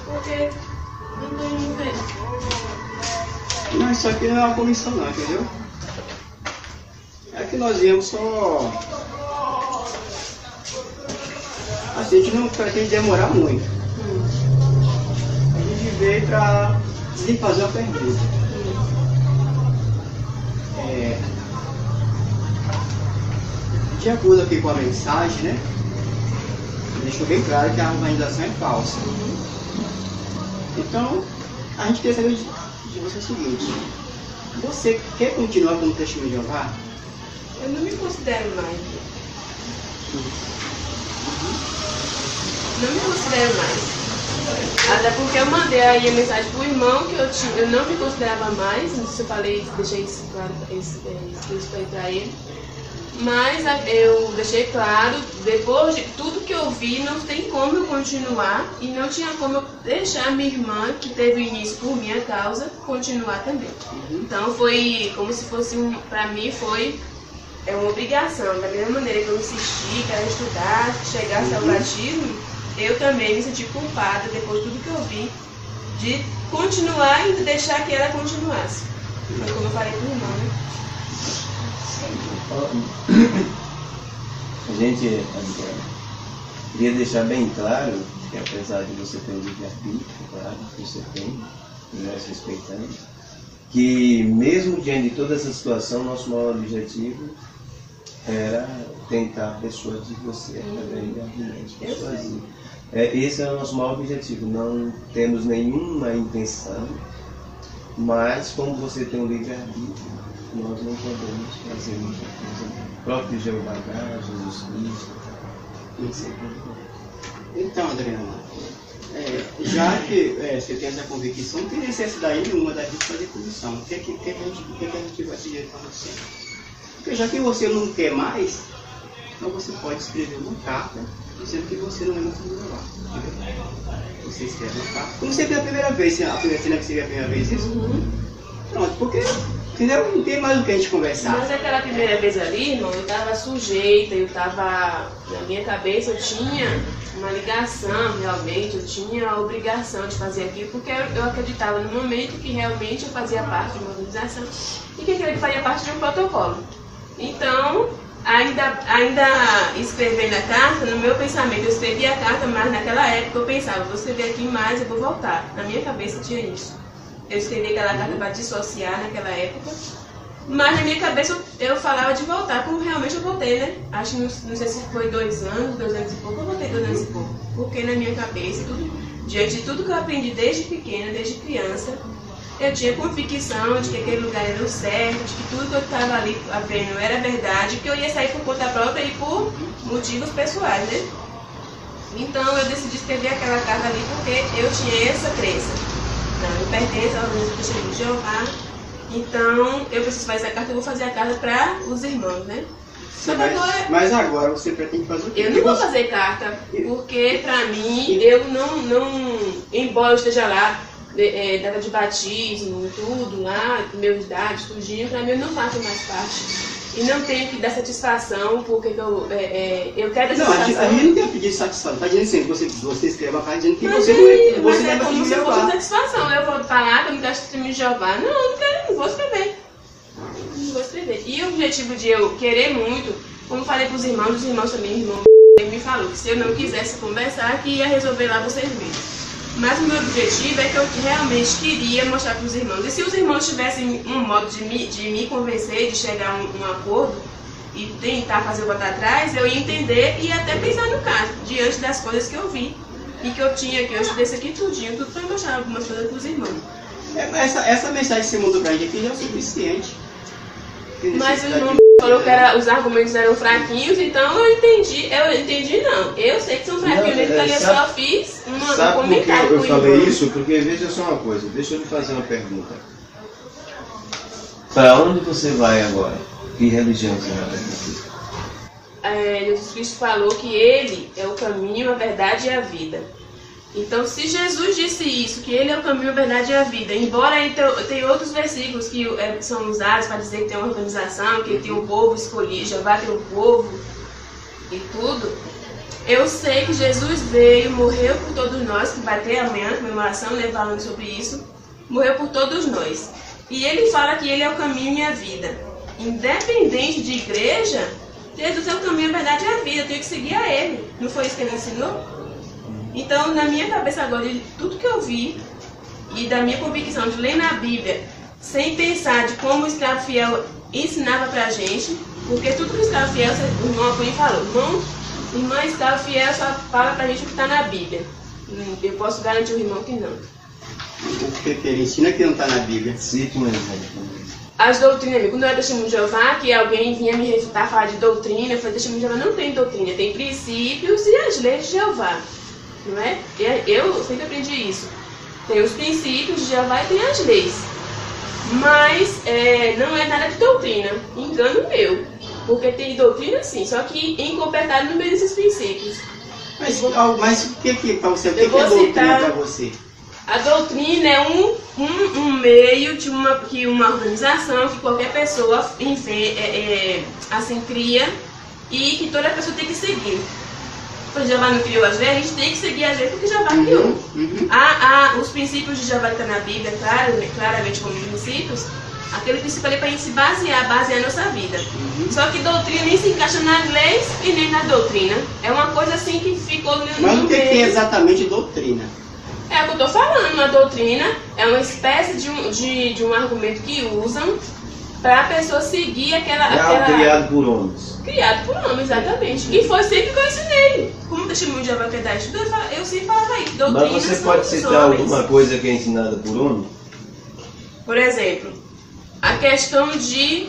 Porque não tem ver. Não, isso aqui não é uma comissão não, entendeu? É que nós viemos só... Assim, a gente não pretende demorar muito. A gente veio para lhe fazer uma pergunta. De acordo aqui com a mensagem, né? Deixou bem claro que a organização é falsa. Então, a gente quer saber de você o seguinte: você quer continuar como testemunho de Jeová? Eu não me considero mais. Não me considero mais. Até porque eu mandei aí a mensagem pro irmão que eu não me considerava mais. Não sei se eu falei, deixei isso claro, isso aí pra ele. Mas eu deixei claro, depois de tudo que eu vi, não tem como eu continuar e não tinha como eu deixar minha irmã, que teve início por minha causa, continuar também. Então foi como se fosse, pra mim foi uma obrigação. Da mesma maneira que eu insisti, quero estudar, chegasse ao batismo, eu também me senti culpada, depois de tudo que eu vi, de continuar e deixar que ela continuasse. Foi como eu falei pro irmão, né? A gente queria deixar bem claro que, apesar de você ter um livre-arbítrio, claro, que você tem, e nós respeitamos, que mesmo diante de toda essa situação, nosso maior objetivo era tentar persuadir você através de argumentos, persuadir. Esse é o nosso maior objetivo. Não temos nenhuma intenção, mas como você tem um livre-arbítrio, nós não podemos fazer muita coisa. O próprio Jeová, Jesus Cristo, Então, Adriana, já que você tem essa convicção, não tem necessidade nenhuma da gente fazer comissão. O que a gente vai pedir para você? Porque já que você não quer mais, então você pode escrever uma carta dizendo que você não é mais lá. Você escreve uma carta. Como você viu a primeira vez, você lembra que você viu a primeira vez isso? Pronto, porque entendeu? Não tem mais o que a gente conversar. Mas aquela primeira vez ali, irmão, eu estava sujeita, na minha cabeça eu tinha uma ligação realmente, eu tinha a obrigação de fazer aquilo, porque eu acreditava no momento que realmente eu fazia parte de uma organização e que aquilo fazia parte de um protocolo. Então, ainda escrevendo a carta, no meu pensamento, eu escrevi a carta, mas naquela época eu pensava, vou escrever aqui mais, eu vou voltar. Na minha cabeça tinha isso. Eu escrevi aquela carta para dissociar naquela época, mas na minha cabeça eu falava de voltar, como realmente eu voltei, né? Acho que não sei se foi 2 anos e pouco, eu voltei 2 anos e pouco. Porque na minha cabeça, diante de tudo que eu aprendi desde pequena, desde criança, eu tinha convicção de que aquele lugar era o certo, de que tudo que eu estava ali vendo era verdade, que eu ia sair por conta própria e por motivos pessoais, né? Então eu decidi escrever aquela carta ali porque eu tinha essa crença. Não, eu pertenço ao Testemunho de Jeová, então eu preciso fazer essa carta, eu vou fazer a carta para os irmãos, né? Sim, mas agora você pretende fazer o quê? Eu não vou fazer carta, porque para mim, eu não, embora eu esteja lá, data de batismo, tudo lá, meus dados, tudinho, para mim eu não faço mais parte. E não tenho que dar satisfação, porque eu quero dar satisfação. Não, a gente não tem que pedir satisfação. Está dizendo assim, você escreve a carta dizendo que mas você não é como como se fosse satisfação. Eu vou falar que eu não quero testemunho de Jeová. Não quero, não vou escrever. Não vou escrever. E o objetivo de eu querer muito, como falei para os irmãos também, o irmão me falou que se eu não quisesse conversar, que ia resolver lá vocês mesmos. Mas o meu objetivo é que eu realmente queria mostrar para os irmãos. E se os irmãos tivessem um modo de me convencer, de chegar a um acordo e tentar fazer o voltar atrás, eu ia entender e até pensar no caso, diante das coisas que eu vi. E que eu tinha, que eu estudei isso aqui tudinho, tudo para mostrar algumas coisas para os irmãos. Essa mensagem que você mandou pra gente aqui já é o suficiente. Mas o irmão falou que os argumentos eram fraquinhos, então eu entendi não. Eu sei que são fraquinhos, porque eu só fiz um comentário com o irmão. Eu falei isso porque, veja só uma coisa, deixa eu lhe fazer uma pergunta. Para onde você vai agora? Que religião você vai pertencer? Jesus Cristo falou que Ele é o caminho, a verdade e a vida. Então, se Jesus disse isso, que Ele é o caminho, a verdade e a vida, embora tem outros versículos que são usados para dizer que tem uma organização, que tem um povo escolhido, Jeová tem um povo, e tudo, eu sei que Jesus veio, morreu por todos nós, que vai ter amanhã a comemoração, né, falando sobre isso, morreu por todos nós. E ele fala que ele é o caminho e a vida. Independente de igreja, Jesus é o caminho, a verdade e a vida, eu tenho que seguir a ele. Não foi isso que ele ensinou? Então, na minha cabeça agora, de tudo que eu vi e da minha convicção de ler na Bíblia, sem pensar de como o escravo fiel ensinava pra gente, porque tudo que o escravo fiel, o irmão Apolinho falou, irmã escravo fiel só fala pra gente o que está na Bíblia. Eu posso garantir o irmão que não. O que ele ensina que não está na Bíblia? Cite um exemplo. As doutrinas, quando eu era testemunho de Jeová, que alguém vinha me refutar, falar de doutrina, eu falei, testemunho de Jeová não tem doutrina, tem princípios e as leis de Jeová, não é? Eu sempre aprendi isso. Tem os princípios de Jeová e tem as leis. Mas não é nada de doutrina, engano meu. Porque tem doutrina sim, só que incompletada no meio desses princípios. Mas o que para você? O que é doutrina para você? A doutrina é um meio de uma organização que qualquer pessoa assim cria e que toda pessoa tem que seguir. Quando Jeová não criou as leis, a gente tem que seguir as leis porque Jeová criou. Os princípios de Jeová que estão na Bíblia, claramente como princípios, aquele princípio ali para a gente se basear a nossa vida. Só que doutrina nem se encaixa nas leis e nem na doutrina. É uma coisa assim que ficou no meio. Mas o que é exatamente doutrina? É o que eu estou falando, a doutrina é uma espécie de um argumento que usam para a pessoa seguir aquela... Criado por homens. Criado por homens, exatamente. E foi sempre que eu ensinei. Como testemunho de Jeová que dá estudo, eu sempre falava isso. Mas você pode citar alguma coisa que é ensinada por homem? Por exemplo, a questão de...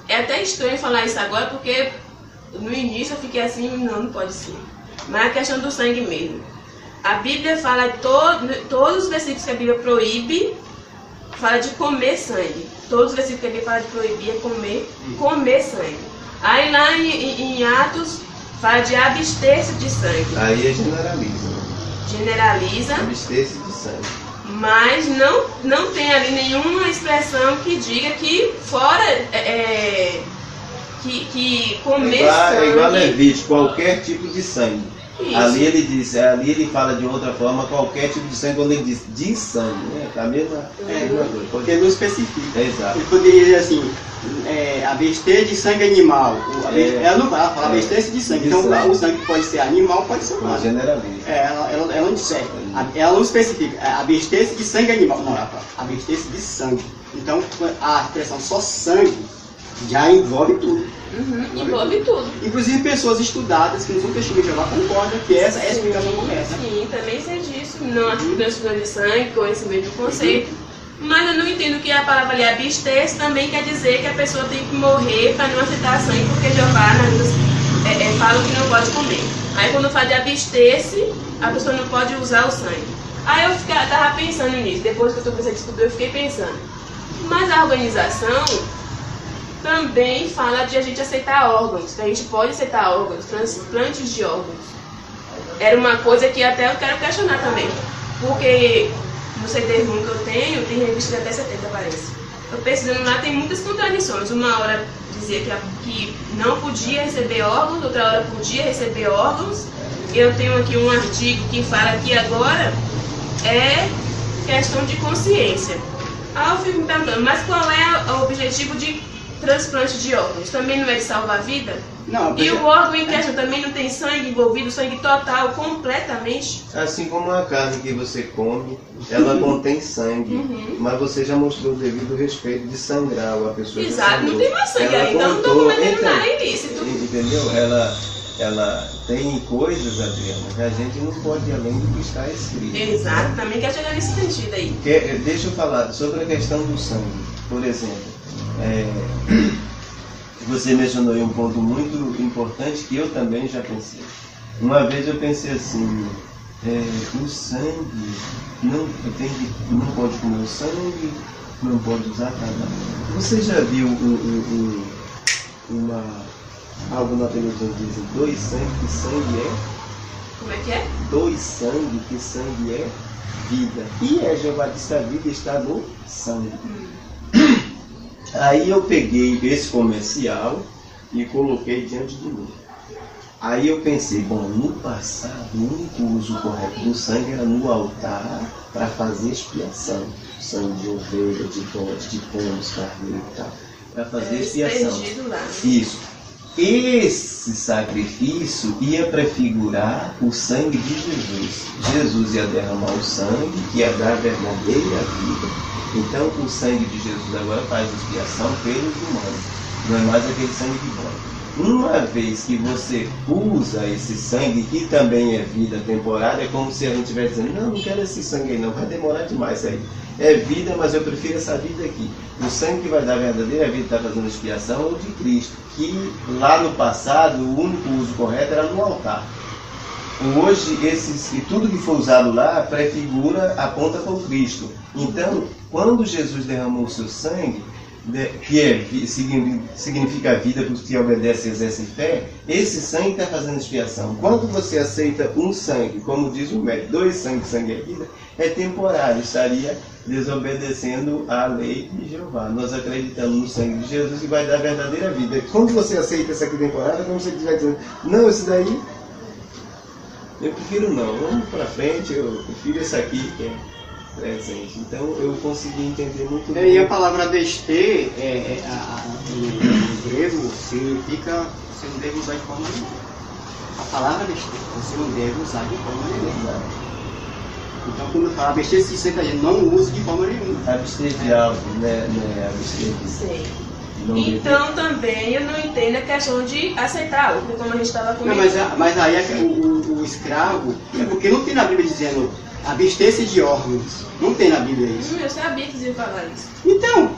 É até estranho falar isso agora, porque no início eu fiquei assim, não pode ser. Mas a questão do sangue mesmo. A Bíblia fala, todos os versículos que a Bíblia proíbe, fala de comer sangue. Todos os versículos que a Bíblia fala de proibir é comer sangue. Aí lá em Atos, fala de abster-se de sangue. Aí é generaliza. Generaliza. Abster-se de sangue. Mas não tem ali nenhuma expressão que diga que fora que comer sangue... É igual a Levítico, qualquer tipo de sangue. Isso. Ali ele fala de outra forma, qualquer tipo de sangue, quando ele diz de sangue, né? A mesma coisa. Porque não especifica. Exato. Ele poderia dizer assim, abster de sangue animal. Ela não fala abster-se de sangue. Então o sangue pode ser animal, pode ser humano. Generaliza. Ela não disser. Ela não especifica. Abster-se de sangue animal. Não, ela fala abster-se de sangue. Então a expressão só sangue já envolve tudo. Envolve tudo. Inclusive pessoas estudadas que não são testemunhas de Jeová concordam que essa é a explicação correta. Sim, também sei disso. Não a transfusão de sangue com esse mesmo conceito. Mas eu não entendo que a palavra ali abster-se também quer dizer que a pessoa tem que morrer para não aceitar sangue, porque Jeová fala que não pode comer. Aí quando fala de abster-se, a pessoa não pode usar o sangue. Aí eu estava pensando nisso. Depois que eu comecei a descobrir, eu fiquei pensando. Mas a organização também fala de a gente aceitar órgãos, que a gente pode aceitar órgãos, transplantes de órgãos. Era uma coisa que até eu quero questionar também, porque no CD-ROM que eu tenho, tem revista de até 70, parece. Eu pesquisando lá, tem muitas contradições. Uma hora dizia que não podia receber órgãos, outra hora podia receber órgãos. Eu tenho aqui um artigo que fala que agora é questão de consciência. Aí eu fico me perguntando, mas qual é o objetivo de transplante de órgãos? Também não é de salvar a vida? Não, e o órgão em questão também não tem sangue envolvido, sangue total, completamente? Assim como a carne que você come, ela contém sangue, mas você já mostrou o devido respeito de sangrar a pessoa. Exato, não tem mais sangue aí, então não estou cometendo nada ilícito. Entendeu? Ela tem coisas, Adriana, que a gente não pode ir além do que está escrito. Exato, também quer chegar nesse sentido aí. Deixa eu falar sobre a questão do sangue, por exemplo. Você mencionou aí um ponto muito importante que eu também já pensei. Uma vez eu pensei assim, o sangue, não pode comer o sangue, não pode usar nada. Você já viu algo na televisão que diz 2 sangue, que sangue é? Como é que é? 2 sangue, que sangue é vida. E Jeová disse, a vida está no sangue. Aí eu peguei esse comercial e coloquei diante de mim. Aí eu pensei, bom, no passado o único uso correto do sangue era no altar para fazer expiação. Sangue de ovelha, de bodes, de pombos, carneiro e tal. Para fazer expiação. Lá. Isso. Esse sacrifício ia prefigurar o sangue de Jesus. Jesus ia derramar o sangue, que ia dar a verdadeira vida. Então o sangue de Jesus agora faz expiação pelos humanos. Não é mais aquele sangue de bode. Uma vez que você usa esse sangue, que também é vida temporária, é como se a gente estivesse dizendo, não quero esse sangue aí não, vai demorar demais isso aí. É vida, mas eu prefiro essa vida aqui. O sangue que vai dar a verdadeira vida está fazendo expiação é o de Cristo, que lá no passado o único uso correto era no altar. Hoje, tudo que for usado lá prefigura, aponta para o Cristo. Então, quando Jesus derramou o seu sangue, que significa a vida para os que obedecem e exercem fé, esse sangue está fazendo expiação. Quando você aceita um sangue, como diz o médico, 2 sangues, sangue é vida, é temporário, estaria desobedecendo à lei de Jeová. Nós acreditamos no sangue de Jesus e vai dar a verdadeira vida. Quando você aceita essa aqui temporária, é como se você estiver dizendo, não, esse daí eu prefiro não, vamos para frente, eu prefiro esse aqui que é presente. Então eu consegui entender muito bem. E a palavra deste, no grego, significa você não deve usar de forma nenhuma. A palavra deste, você não deve usar de forma nenhuma. Então quando fala besteira, significa que a gente não usa de forma nenhuma. Abster de algo, né? Abster de... Sei. Então também eu não entendo a questão de aceitar, porque como a gente estava comentando. Não, mas aí o escravo, é porque não tem na Bíblia dizendo abster-se de órgãos. Não tem na Bíblia isso. Eu sabia que você ia falar isso. Então,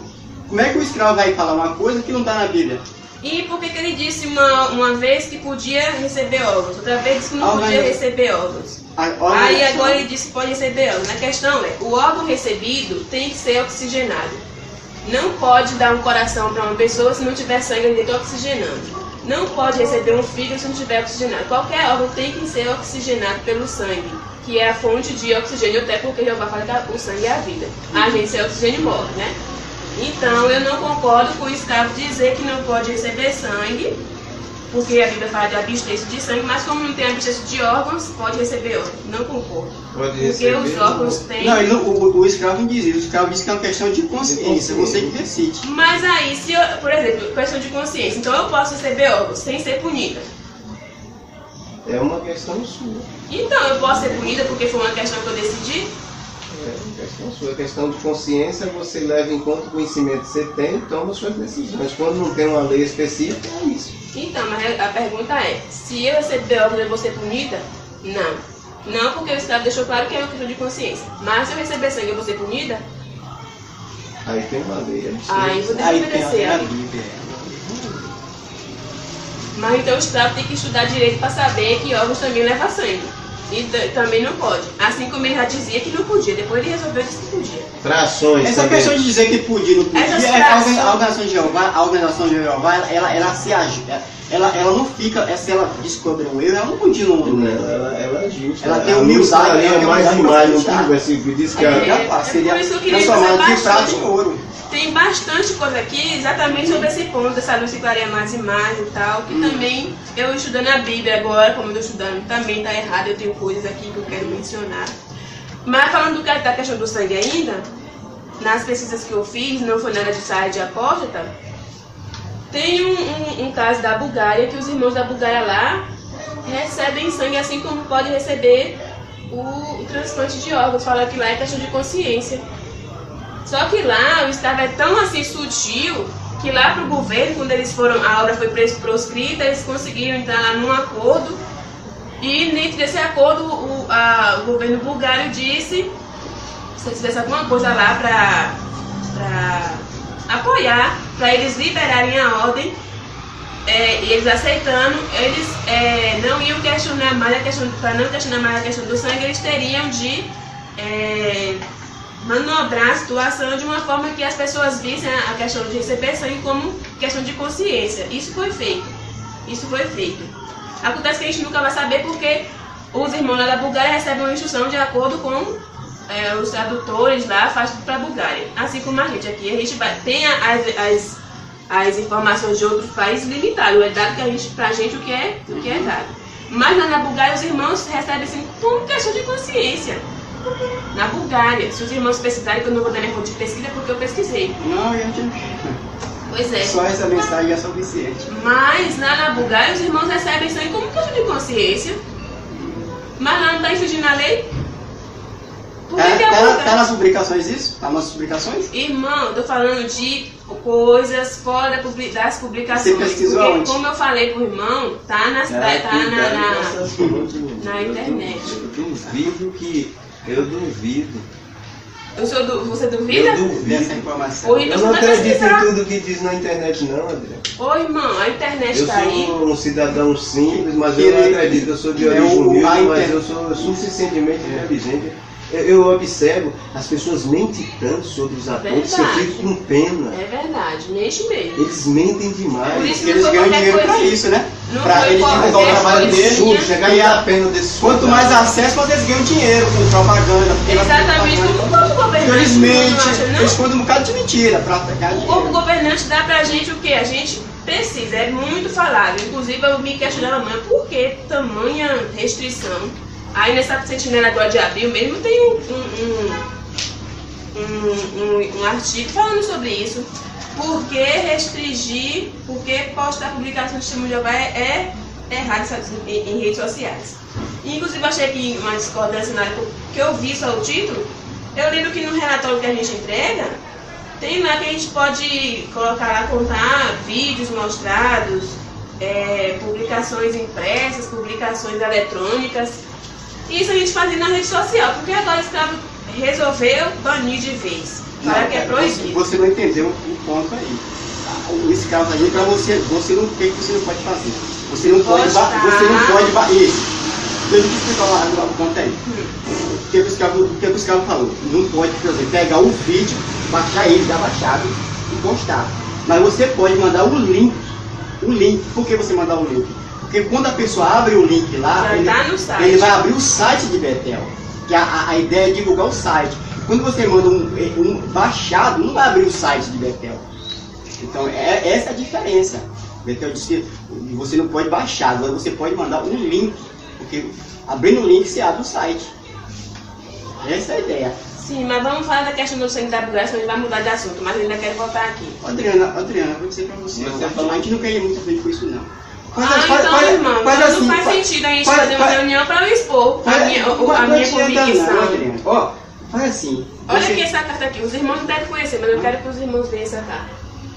como é que o escravo vai falar uma coisa que não está na Bíblia? E por que ele disse uma vez que podia receber órgãos, outra vez disse que não podia receber órgãos? Aí agora ele disse que pode receber órgãos. A questão é, o órgão recebido tem que ser oxigenado. Não pode dar um coração para uma pessoa se não tiver sangue dentro oxigenando. Não pode receber um fígado se não tiver oxigenado. Qualquer órgão tem que ser oxigenado pelo sangue, que é a fonte de oxigênio, até porque Jeová fala que o sangue é a vida. A gente sem oxigênio morre, né? Então eu não concordo com o escravo dizer que não pode receber sangue, porque a Bíblia fala de abster-se de sangue, mas como não tem abster-se de órgãos, pode receber órgãos. Não concordo. Porque os órgãos têm... Não, o escravo não diz isso. O escravo diz que é uma questão de consciência, você que decide. Mas aí, se eu, por exemplo, questão de consciência, então eu posso receber órgãos sem ser punida. É uma questão sua. Então, eu posso ser punida porque foi uma questão que eu decidi? É uma questão sua. A questão de consciência, você leva em conta o conhecimento que você tem e toma suas decisões. Quando não tem uma lei específica, é isso. Então, mas a pergunta é, se eu receber órgãos, eu vou ser punida? Não. Não, porque o escravo deixou claro que é uma questão de consciência. Mas se eu receber sangue, eu vou ser punida? Aí tem uma lei. Aí vou desobedecer. Mas então o escravo tem que estudar direito para saber que órgãos também levam sangue. E também não pode. Assim como ele já dizia que não podia. Depois ele resolveu dizer que podia. Frações. Essa também. questão de dizer que podia, não podia, a organização de Jeová, ela se agita. Ela não fica, se ela descobre um erro, ela não continua no erro. Ela é justa. Ela tem humildade. Ela tem mais imagem, não versículo diz que seria por isso que eu queria transformada de prata em ouro. Tem bastante coisa aqui exatamente sobre esse ponto, dessa luz que clareia mais e mais e tal, que também eu estudando a Bíblia agora, como eu estou estudando, também está errado, eu tenho coisas aqui que eu quero mencionar. Mas falando da questão do sangue ainda, nas pesquisas que eu fiz, não foi nada de saia de apóstata, tem um caso da Bulgária, que os irmãos da Bulgária lá recebem sangue assim como pode receber o transplante de órgãos. Fala que lá é questão de consciência. Só que lá o escravo é tão assim sutil que lá para o governo, quando eles foram, a obra foi proscrita, eles conseguiram entrar lá num acordo. E dentro desse acordo o governo bulgário disse, se eles fizessem alguma coisa lá para apoiar, para eles liberarem a ordem, e eles aceitando, eles não iam questionar mais a questão, para não questionar mais a questão do sangue, eles teriam de manobrar a situação de uma forma que as pessoas vissem a questão de receber sangue como questão de consciência. Isso foi feito. Acontece que a gente nunca vai saber porque os irmãos lá da Bulgária recebem uma instrução de acordo com os tradutores lá, faz tudo para a Bulgária. Assim como a gente aqui, a gente tem as informações de outros países limitadas. É dado pra gente o que é dado. Mas lá na Bulgária os irmãos recebem assim como questão de consciência. Na Bulgária, se os irmãos pesquisarem, que eu não vou dar minha fonte de pesquisa porque eu pesquisei. Não, eu não. Pois é. Só essa mensagem é suficiente. Mas lá na Bulgária os irmãos recebem isso aí como questão de consciência. Mas lá não está infringindo a lei. Por que Tá nas publicações isso? Tá nas publicações? Irmão, eu tô falando de coisas fora das publicações. Você pesquisou porque, onde? como eu falei pro irmão, tá na internet. Eu duvido. Você duvida? Eu duvido Dessa informação. Ô, irmão, Eu não você vai acredito em pesquisar. tudo que diz na internet não, André. Ô irmão, a internet Eu tá aí. sou um cidadão simples, mas Que eu não ele- acredito. Eu sou de é origem o- humilde, a mas inter- eu sou suficientemente inteligente. Eu observo, as pessoas mentem tanto sobre os atores que eu Verdade. fico com pena. É verdade, mente mesmo. Eles mentem Por demais. isso Porque eles ganham dinheiro pra isso, né? Não Pra foi ele divulgar o qualquer trabalho coisinha. dele. Chegar e dar a pena desse Quanto mais acesso, mais eles ganham dinheiro com propaganda. porque Exatamente como o corpo governante. Eles não mentem, acha, não? eles escondem um bocado de mentira pra pegar O corpo dinheiro. governante dá pra gente o que? A gente precisa, é muito falado. Inclusive eu me questionava amanhã por que tamanha restrição. Aí nessa sentinela do Adiabil mesmo tem um artigo falando sobre isso. Por que restringir, por que postar publicação de testemunho de Jeová é errado em redes sociais. Inclusive eu achei que uma discordância na época que eu vi só o título. Eu lembro que no relatório que a gente entrega, tem lá que a gente pode colocar lá, contar vídeos mostrados, publicações impressas, publicações eletrônicas. Isso a gente fazia na rede social, porque agora o escravo resolveu banir de vez. Para que é proibido. Você não entendeu o ponto aí. O escravo tá dizendo pra você, o que você não pode fazer? Você não pode, Postar. isso. Deixa eu te explicar o ponto aí. O que o escravo falou? Não pode, por exemplo, pegar o vídeo, baixar ele, já baixado e postar. Mas você pode mandar o link. O link. Por que você mandar o link? Porque quando a pessoa abre o link lá, Já tá no site. ele vai abrir o site de Betel. Que a ideia é divulgar o site. Quando você manda um baixado, não vai abrir o site de Betel. Então, essa é a diferença. Betel diz que você não pode baixar, agora você pode mandar um link. Porque abrindo o link, você abre o site. Essa é a ideia. Sim, mas vamos falar da questão do sangue da Bulgária, senão a gente vai mudar de assunto, mas eu ainda quero voltar aqui. Adriana, eu vou dizer pra você, a gente não quer ir muito frente com isso, não. Irmão, faz não assim, faz sentido a gente faz- fazer uma faz- reunião para eu expor a minha Não convicção. Adriana. Ó, faz assim. Olha você- aqui essa carta aqui, os irmãos não devem conhecer, mas eu quero que os irmãos vejam essa carta.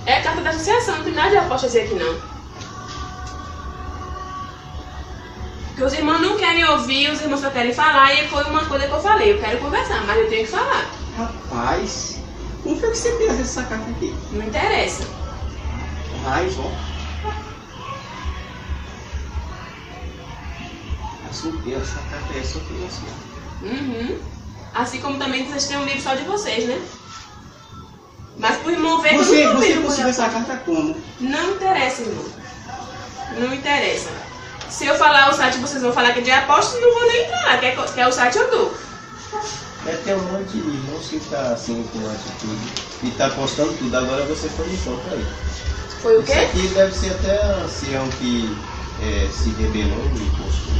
É a carta da associação, não tem nada de aposta aqui não. Porque os irmãos não querem ouvir, os irmãos só querem falar, e foi uma coisa que eu falei, eu quero conversar, mas eu tenho que falar. Rapaz, como foi que você fez essa carta aqui? Não interessa. Raiz, ó. Essa carta é só que assim. Uhum. Assim como também vocês têm um livro só de vocês, né? Mas pro irmão ver que eu Você não tô vendo conseguiu coisa. essa carta como? Não interessa, irmão. Não interessa. Se eu falar o site, vocês vão falar que é de aposta, não vou nem entrar. Quer o site, eu dou. Tem um monte de irmãos que está assim com atitude e está postando tudo. Agora você foi no contra aí. Foi o Isso quê? aqui deve ser até a ancião que se rebelou e postou.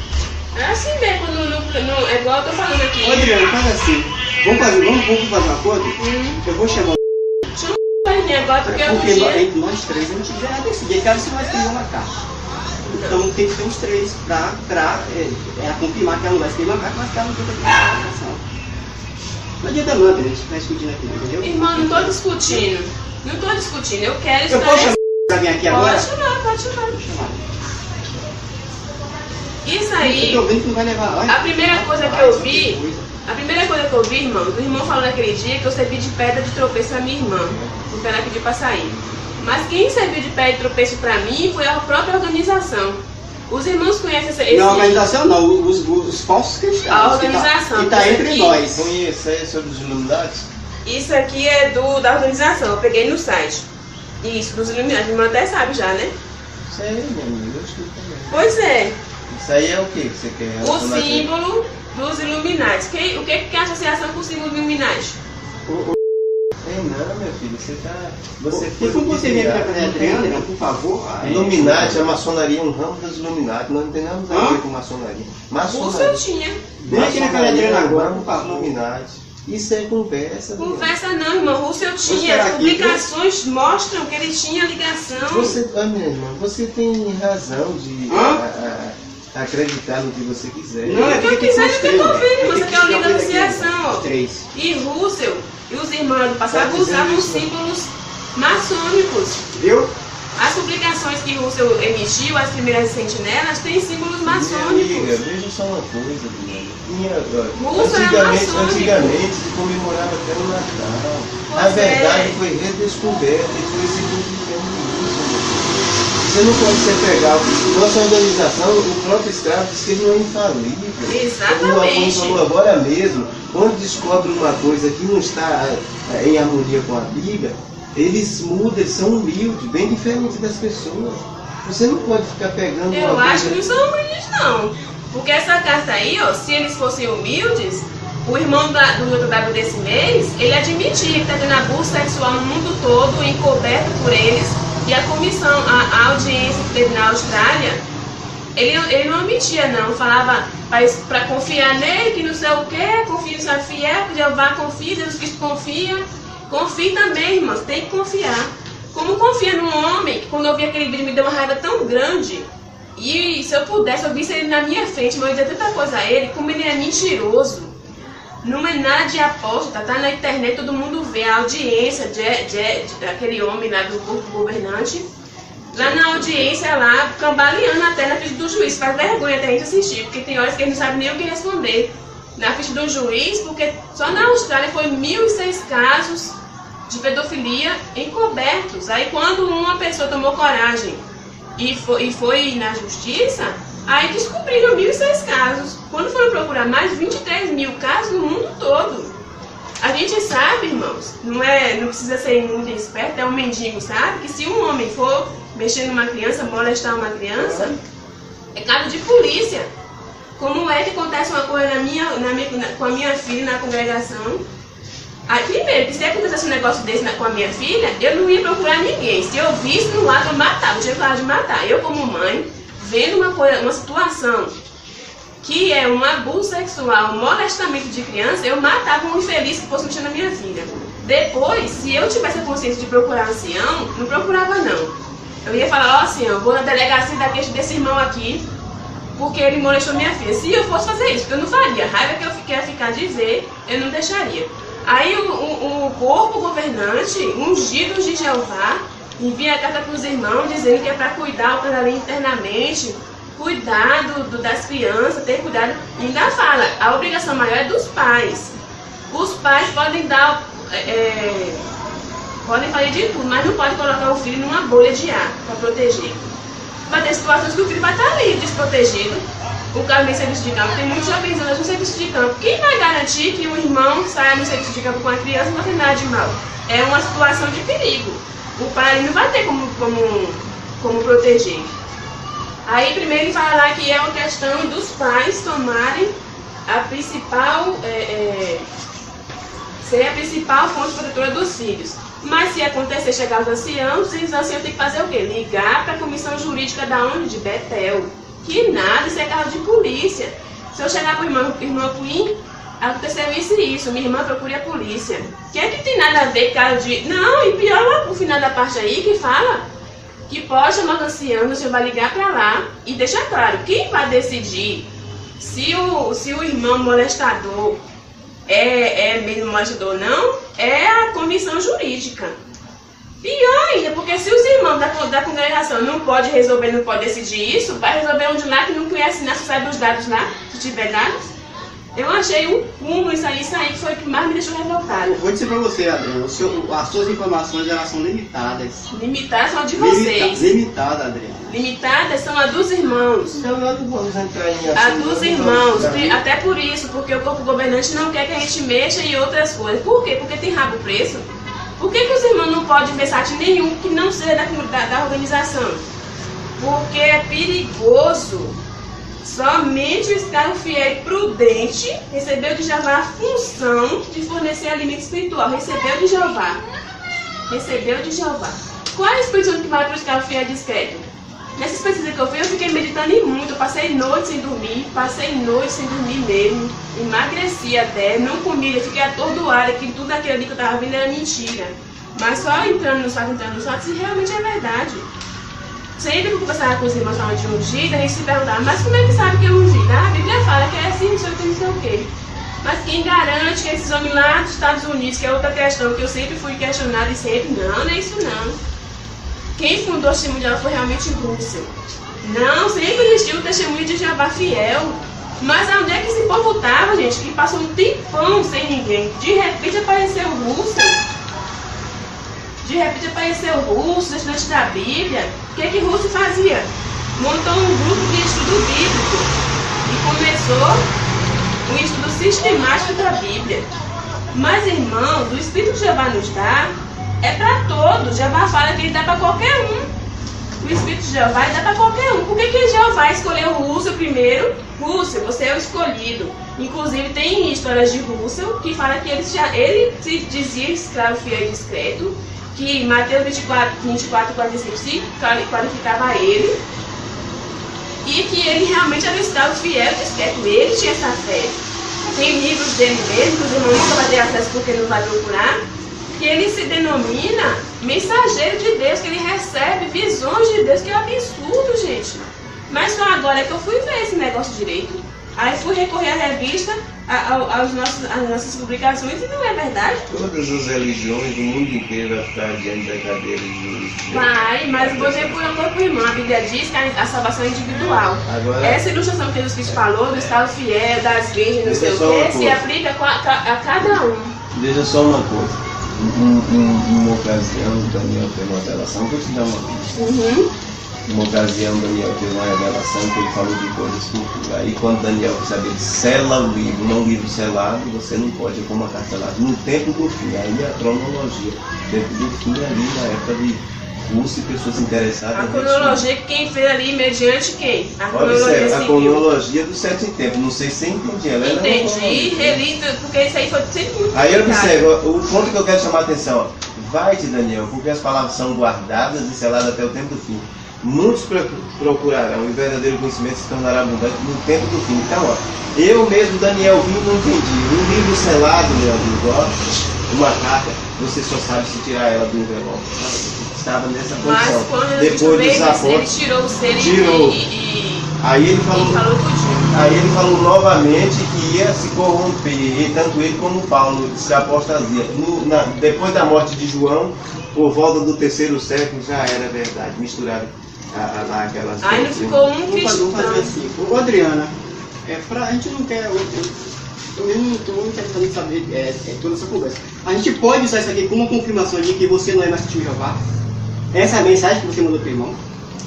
É assim mesmo, é igual eu tô falando aqui. Ô, Adriano, faz assim. Vamos fazer um acordo? Eu vou chamar Chama o mim agora, porque eu porque podia. entre nós três a gente vai decidir. Cara, se nós escrever uma carta. Então tem que ter uns três pra confirmar que ela não vai escrever uma carta, mas que ela não tem que ter. Não adianta não, Adriano, a gente vai discutindo aqui, entendeu? Irmão, não tô discutindo. Não tô discutindo, eu quero Eu posso chamar esclarecer. pra vir aqui agora? Pode chamar, pode chamar. Vou chamar. Isso aí. Eu tô vendo que não vai levar. Olha, A primeira coisa que eu vi, irmão, o irmão falou naquele dia que eu servi de pedra de tropeço pra minha irmã, porque ela pediu pra sair. Mas quem serviu de pedra de tropeço pra mim foi a própria organização. Os irmãos conhecem esse. Não, a organização não, os falsos cristãos. A organização, Que tá isso entre aqui. nós. Conhece aí sobre os iluminados? Isso aqui é da organização, eu peguei no site. Isso, dos iluminados, a irmã até sabe já, né? Isso aí, meu amigo, eu estudo também. Pois é, Isso aí é o que você quer? o símbolo dos Illuminati. O que é a associação com o símbolo dos Illuminati? Não, meu filho, você E foi como você vem criado. para a Adriana, por favor. Illuminati, a maçonaria é um ramo das Illuminati, não tem nada a ver com maçonaria. Russo eu tinha. Vem aqui na casa Adriana agora, por das favor. Illuminati. Isso é conversa. Conversa não, irmão. Russo eu tinha. Você As aqui, publicações mostram que ele tinha ligação. Minha irmã, você tem razão de acreditar no que você quiser. Não, é O que eu porque quiser, tem eu tô vendo. três, Você né? quer o link da Tem que tirar associação, ó. 3. E Russell e os irmãos do passado Tá dizendo usavam isso, né? símbolos maçônicos. Viu? As publicações que Russell emitiu, as primeiras sentinelas, têm símbolos Minha amiga, maçônicos. veja só uma coisa, Russo era maçônico. antigamente se comemorava até o Natal. Pois A verdade é. foi redescoberta e foi se cumprindo isso. Você não pode se pegar. Nossa organização, o próprio escravo diz que ele não é infalível. Exatamente. O Afonso falou agora mesmo, quando descobre uma coisa que não está em harmonia com a Bíblia, eles mudam, eles são humildes, bem diferentes das pessoas. Você não pode ficar pegando Eu uma acho que coisa... não são humildes, não. Porque essa carta aí, ó, se eles fossem humildes, o irmão do JW desse mês, ele admitia que está tendo abuso sexual no mundo todo, encoberto por eles, e a comissão, a audiência que teve na Austrália, ele não admitia, não. Falava para confiar nele, que não sei o quê, confia no seu fiel, que Jeová confia, Deus Cristo confia. Confie também, irmãos, tem que confiar. Como confia num homem que quando eu vi aquele vídeo me deu uma raiva tão grande. E se eu pudesse, eu visse ele na minha frente, mas eu dizia tanta coisa a ele, como ele é mentiroso. Não é nada de apóstata, tá na internet, todo mundo vê a audiência daquele homem lá do corpo governante. Lá na audiência, lá, cambaleando até na frente do juiz. Faz vergonha até a gente assistir, porque tem horas que ele não sabe nem o que responder. Na frente do juiz, porque só na Austrália foi 1.006 casos de pedofilia encobertos. Aí quando uma pessoa tomou coragem e foi na justiça, aí descobriram 1.006 casos. Quando foram procurar mais 23 mil casos no mundo todo. A gente sabe, irmãos, não precisa ser muito esperto, é um mendigo, sabe? Que se um homem for mexer numa criança, molestar uma criança, é caso de polícia. Como é que acontece uma coisa com a minha filha na congregação? Aí, primeiro, que se acontecesse um negócio desse com a minha filha, eu não ia procurar ninguém. Se eu visse no ato, eu matava, eu tinha coragem de matar. Eu, como mãe, vendo uma situação que é um abuso sexual, um molestamento de criança, eu matava um infeliz que fosse mexer na minha filha. Depois, se eu tivesse a consciência de procurar ancião, não procurava não. Eu ia falar, ó ancião, vou na delegacia da queixa desse irmão aqui, porque ele molestou minha filha. Se eu fosse fazer isso, porque eu não faria. A raiva que eu queria ficar de ver, eu não deixaria. Aí o corpo governante, ungido de Jeová, envia a carta para os irmãos, dizendo que é para cuidar ali internamente, cuidar das crianças, ter cuidado. E ainda fala, a obrigação maior é dos pais. Os pais podem dar, podem fazer de tudo, mas não pode colocar o filho numa bolha de ar para proteger. Vai ter situações que o filho vai estar ali, desprotegido. O cara vem serviço de campo, tem muitos jovens hoje no serviço de campo. Quem vai garantir que o irmão saia no serviço de campo com a criança e não tem nada de mal? É uma situação de perigo. O pai ali não vai ter como proteger. Aí primeiro ele fala lá que é uma questão dos pais tomarem a principal, ser a principal fonte protetora dos filhos. Mas se acontecer chegar aos anciãos, os anciãos têm que fazer o quê? Ligar para a comissão jurídica da onde? De Betel. Que nada, isso é carro de polícia. Se eu chegar para o irmão Queen, aconteceu isso e isso, minha irmã procure a polícia. Que é que tem nada a ver com carro de... Não, e pior o final da parte aí que fala que pode chamar os anciãos, você vai ligar para lá e deixar claro, quem vai decidir se o irmão molestador é mesmo molestador ou não, é a comissão jurídica. Pior ainda, porque se os irmãos da congregação não podem resolver, não podem decidir isso, vai resolver um de lá que não conhece nada, sabe os dados lá, se tiver dados. Eu achei um cúmulo isso aí que foi o que mais me deixou revoltada. Vou dizer pra você, Adriana, as suas informações elas são limitadas. Limitadas são a de vocês. Limitada, Adriana. Limitadas são a dos irmãos. Então nós não vamos entrar em A dos irmãos. Até por isso, porque o corpo governante não quer que a gente mexa em outras coisas. Por quê? Porque tem rabo preso. Por que os irmãos não podem ver site nenhum que não seja da organização? Porque é perigoso Somente o escravo fiel e prudente recebeu de Jeová a função de fornecer alimento espiritual. Recebeu de Jeová. Recebeu de Jeová. Qual é a expressão que vai para o escravo fiel e discreto? Nessas pesquisas que eu fiz, eu fiquei meditando em muito. Eu passei noites sem dormir, mesmo. Emagreci até, não comi, eu fiquei atordoada, que tudo aquilo ali que eu estava vendo era mentira. Mas só entrando nos fatos, se realmente é verdade. Sempre que eu conversava com os irmãos falando de ungida, a gente se perguntava, mas como é que sabe que é ungida? A Bíblia fala que é assim, não sei o quê. Mas quem garante que esses homens lá dos Estados Unidos, que é outra questão que eu sempre fui questionada e sempre, não é isso não. Quem fundou o testemunho dela foi realmente Russell. Não, sempre existiu o testemunho de Jeová fiel. Mas onde é que esse povo estava, gente? Que passou um tempão sem ninguém. De repente apareceu o Russell. Estudante da Bíblia. O que Russell fazia? Montou um grupo de estudo bíblico. E começou um estudo sistemático da Bíblia. Mas, irmãos, o Espírito de Jeová nos dá é para todos. Jeová fala que ele dá para qualquer um. O Espírito de Jeová dá para qualquer um. Por que Jeová escolheu o Russell primeiro? Russell, você é o escolhido. Inclusive tem histórias de Russell que fala que ele se dizia escravo fiel e discreto, que Mateus 24 e 45 se qualificava a ele, e que ele realmente era um escravo fiel e discreto. Ele tinha essa fé. Tem livros dele mesmo, que os irmãos nunca vão ter acesso porque não vai procurar, que ele se denomina mensageiro de Deus, que ele recebe visões de Deus, que é absurdo, gente. Mas só agora é que eu fui ver esse negócio direito. Aí fui recorrer à revista, às nossas publicações, e não é verdade. Todas as religiões do mundo inteiro vão ficar diante da cadeira de juiz. Vai, mas vou dizer por amor pro irmão. A Bíblia diz que a salvação é individual. Agora, essa ilustração que Jesus Cristo falou, do estado fiel, das virgens, não sei o que, se aplica a cada um. Veja só uma coisa. Uma ocasião, Daniel teve uma revelação, vou te dar uma pista. Uma ocasião, Daniel teve uma revelação que ele falou de coisas futuras. Aí, quando Daniel sabia de sela o livro, não livro selado, você não pode pôr uma carta selada. No tempo do fim, aí a cronologia, tempo do fim, ali na época de Rússia e pessoas interessadas. A cronologia, quem fez ali, mediante quem? A cronologia do sétimo tempo. Não sei se você entende ela. Entendi, reli, porque isso aí foi sempre muito. Aí observa, o ponto que eu quero chamar a atenção, vai-te, Daniel, porque as palavras são guardadas e seladas até o tempo do fim. Muitos procurarão e o verdadeiro conhecimento se tornará abundante no tempo do fim. Então, ó, eu mesmo, Daniel, vi e não entendi. Um livro selado, meu amigo, uma carta, você só sabe se tirar ela do envelope. Estava nessa condição. Mas quando depois dos apóstolos, ele tirou o selo e aí ele falou tudinho. Aí ele falou novamente que ia se corromper, e tanto ele como Paulo se apostasia. Depois da morte de João, por volta do 3º século, já era verdade, misturado lá aquelas aí não ficou um cristão. Vamos fazer assim. Ô Adriana, a gente não quer... Eu mesmo não estou querendo saber toda essa conversa. A gente pode usar isso aqui como uma confirmação de que você não é mais testemunho de Jeová? Essa é a mensagem que você mandou para o irmão?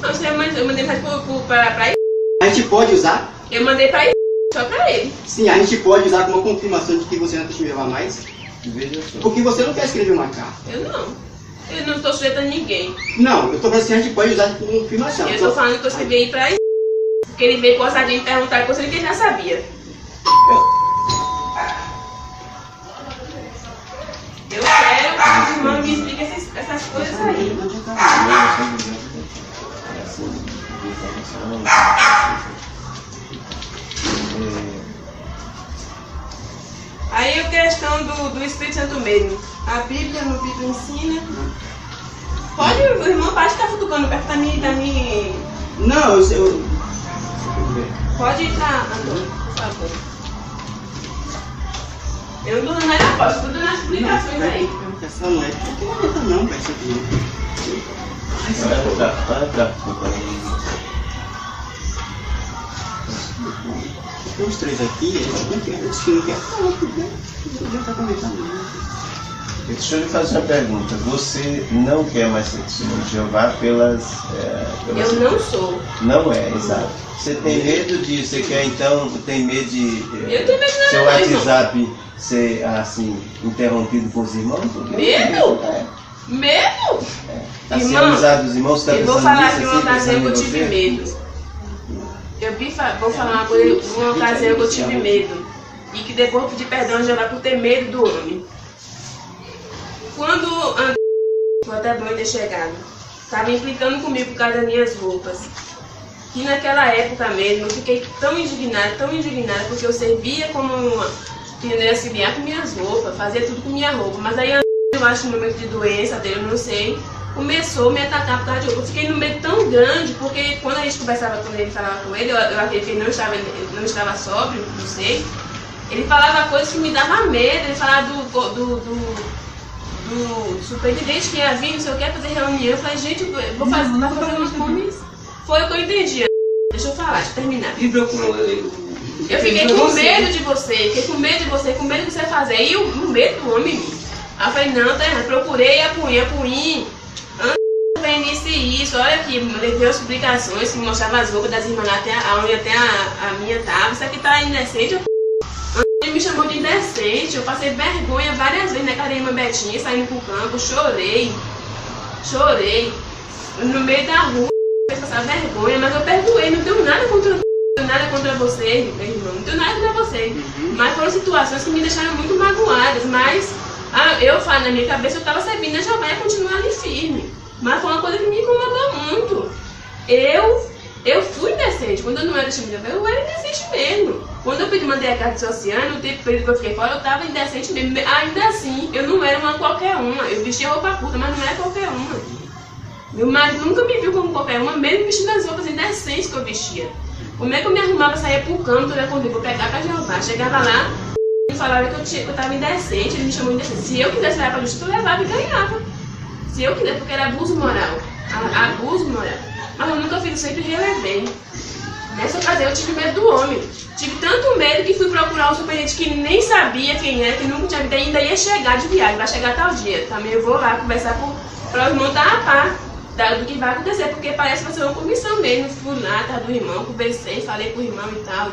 Não, eu mandei mensagem para ele. A gente pode usar? Eu mandei para ele, só para ele. Sim, a gente pode usar como uma confirmação de que você não é testemunho de Jeová mais? Veja só. Porque você não quer escrever uma carta. Eu não estou sujeita a ninguém. Não, eu estou falando assim, a gente pode usar como confirmação. Eu estou falando que eu escrevi aí para ele, porque ele veio com ousadia e perguntar coisa que ele já sabia. Eu quero que os irmãos me expliquem essas coisas aí. Aí a questão do Espírito Santo mesmo. A Bíblia ensina. O irmão pode estar futucando perto da minha... Não, eu... Pode entrar, Antônio, por favor. Eu não estou dando a resposta, estou dando as explicações aí. Essa não é não, vai ser aqui. Tem os três aqui, eles não querem falar, porque já está conversando. Deixa eu lhe fazer uma pergunta. Você não quer mais ser testemunho de Jeová pelas... Eu não sou. Não é, exato. Você tem medo de... Você quer então... Tem medo de... Eu tenho medo de seu nada, WhatsApp ser assim, interrompido com os irmãos? Medo? Medo? Está sendo usado dos irmãos? Tá eu vou falar que eu não tá dizendo que eu tive medo. vou falar uma coisa, uma ocasião que eu tive medo. E que depois eu pedi perdão a Jeová por ter medo do homem. Quando André, foi até bom ter chegado, estava implicando comigo por causa das minhas roupas. Que naquela época mesmo eu fiquei tão indignada, porque eu servia como uma que auxiliar com minhas roupas, fazia tudo com minha roupa. Mas aí eu acho que no momento de doença dele, eu não sei, começou a me atacar por causa de roupa. Eu fiquei num medo tão grande, porque quando a gente conversava com ele, falava com ele, eu acredito que ele não estava sóbrio, não sei. Ele falava coisas que me davam medo, ele falava do superintendente que ia vir, não sei o que, fazer reunião. Eu falei, gente, eu vou fazer umas coisas. Foi o que eu entendi. Deixa eu falar, deixa eu terminar. E procurou ele. Eu fiquei com medo de você, com medo de você fazer. E o medo do homem. Aí eu falei, não, tá errado. Procurei, apunhei. Antes isso, olha aqui, levei as publicações que mostravam as roupas das irmãs lá, onde até a minha tava. Isso aqui tá indecente. Ele me chamou de indecente, eu passei vergonha várias vezes na casa da irmã Betinha, saindo pro campo, chorei. No meio da rua, eu passava vergonha, mas eu perdoei, não tenho nada contra você, meu irmão, não tenho nada contra você. Mas foram situações que me deixaram muito magoadas, mas eu falo, na minha cabeça eu tava servindo a Jeová e continuar ali firme. Mas foi uma coisa que me incomodou muito. Eu fui indecente, quando eu não era tímida, eu era indecente mesmo. Quando eu mandei a carta social, no tempo período que eu fiquei fora, eu estava indecente mesmo. Ainda assim, eu não era uma qualquer uma. Eu vestia roupa curta, mas não era qualquer uma. Meu marido nunca me viu como qualquer uma, mesmo vestindo as roupas indecentes que eu vestia. Como é que eu me arrumava, saía pro campo, toda quando eu vou pegar pra Jeová. Chegava lá, ele falava que eu estava indecente, ele me chamou de indecente. Se eu quisesse levar pra justiça, eu levava e ganhava. Se eu quisesse, porque era abuso moral. Abuso moral. Mas eu nunca fiz, eu sempre relevei. Nessa ocasião eu tive medo do homem. Tive tanto medo que fui procurar um superintendente que nem sabia quem era, que nunca tinha visto, ainda ia chegar de viagem, vai chegar tal dia. Também eu vou lá conversar para o irmão estar a par do que vai acontecer, porque parece que vai ser uma comissão mesmo. Fui lá, tá do irmão, conversei, falei com o irmão e tal.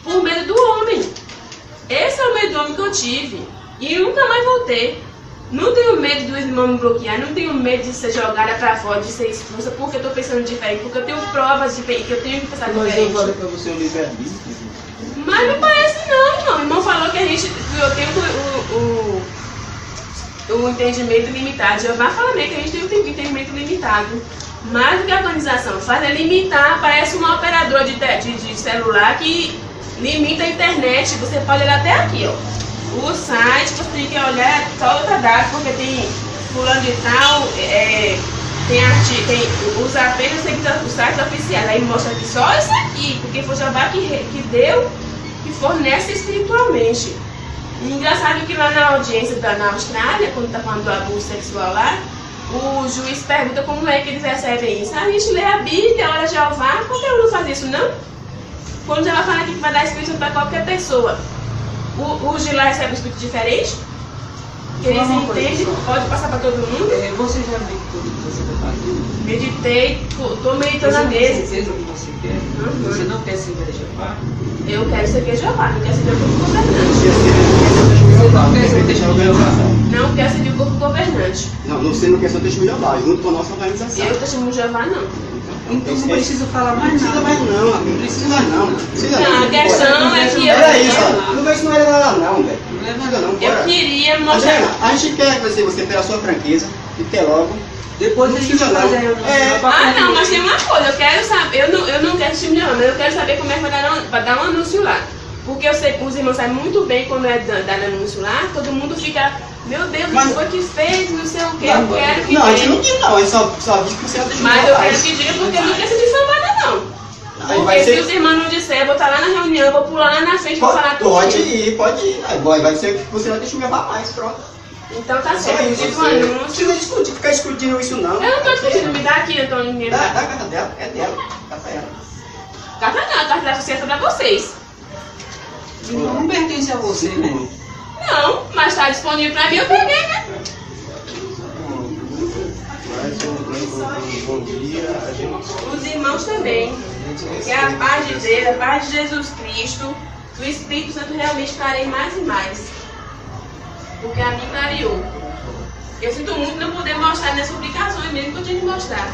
Por medo do homem. Esse é o medo do homem que eu tive. E nunca mais voltei. Não tenho medo do irmão me bloquear, não tenho medo de ser jogada pra fora, de ser expulsa, porque eu tô pensando diferente, porque eu tenho provas que eu tenho que pensar diferente. Mas eu falei pra você o livre-arbítrio. Mas não parece não, irmão. O irmão falou que eu tenho o entendimento limitado. Jeová fala mesmo que a gente tem o entendimento limitado. Mais do que a organização faz é limitar, parece uma operadora de celular que limita a internet. Você pode olhar até aqui, ó. O site, você tem que olhar só outra data, porque tem fulano de tal, usa apenas os sites oficiais. Aí mostra aqui só isso aqui, porque foi Jeová que deu, que fornece espiritualmente. E engraçado que lá na audiência na Austrália, quando está falando do abuso sexual lá, o juiz pergunta como é que eles recebem isso. A gente lê a Bíblia, olha Jeová, qualquer um não faz isso não? Quando Jeová fala aqui que vai dar espírito para qualquer pessoa, o Gilá recebe um espírito diferente? Que eles entendem, pode passar para todo mundo? Você já meditou que você está fazendo? Meditei, estou meditando a mesa. Você certeza que você quer? Você não quer servir a Jeová? Eu quero servir Jeová, não quero servir o corpo governante. Não quero servir o corpo governante. Não, você não quer ser o testemunho de Jeová, junto com a nossa organização. Eu testemunho de Jeová não. Então não preciso falar mais nada. Não precisa mais não, amigo. Precisa mais não. Não, a questão é que Era isso, ó. Não vai isso não era nada não, velho. Não precisa não, bora. Eu queria mostrar. Adriana, a gente quer que você tenha a sua franqueza e ter logo. Depois a gente vai fazer não, mas tem uma coisa, eu quero saber, eu não quero time de mas eu quero saber como é que vai dar um anúncio lá. Porque eu sei que os irmãos sabem muito bem quando é dado anúncio lá, todo mundo fica, meu Deus, mas foi que fez, não sei o que, eu quero que não, a gente não diz não, a gente só diz que você é o testemunho. Mas eu quero que diga porque eu não quero ser difamada não. Porque se os irmãos não disserem, eu vou estar lá na reunião, eu vou pular lá na frente e vou falar tudo. Pode ir. Vai ser que você vai testemunhar mais, pronto. Então tá certo, eu digo não precisa ficar discutindo isso não. Eu não tô discutindo, me dá aqui, Antônio. Dá a carta dela, é dela, dá pra ela. Carta não, a carta da associação é pra vocês. Não pertence a você, né? Não, mas tá disponível pra mim, eu peguei, né? Bom dia, a gente... Os irmãos também. Que a paz de Deus, a paz de Jesus Cristo, do Espírito Santo realmente clarei mais e mais. Porque a mim clareou. Eu sinto muito não poder mostrar nessas publicações mesmo que eu tinha que mostrar.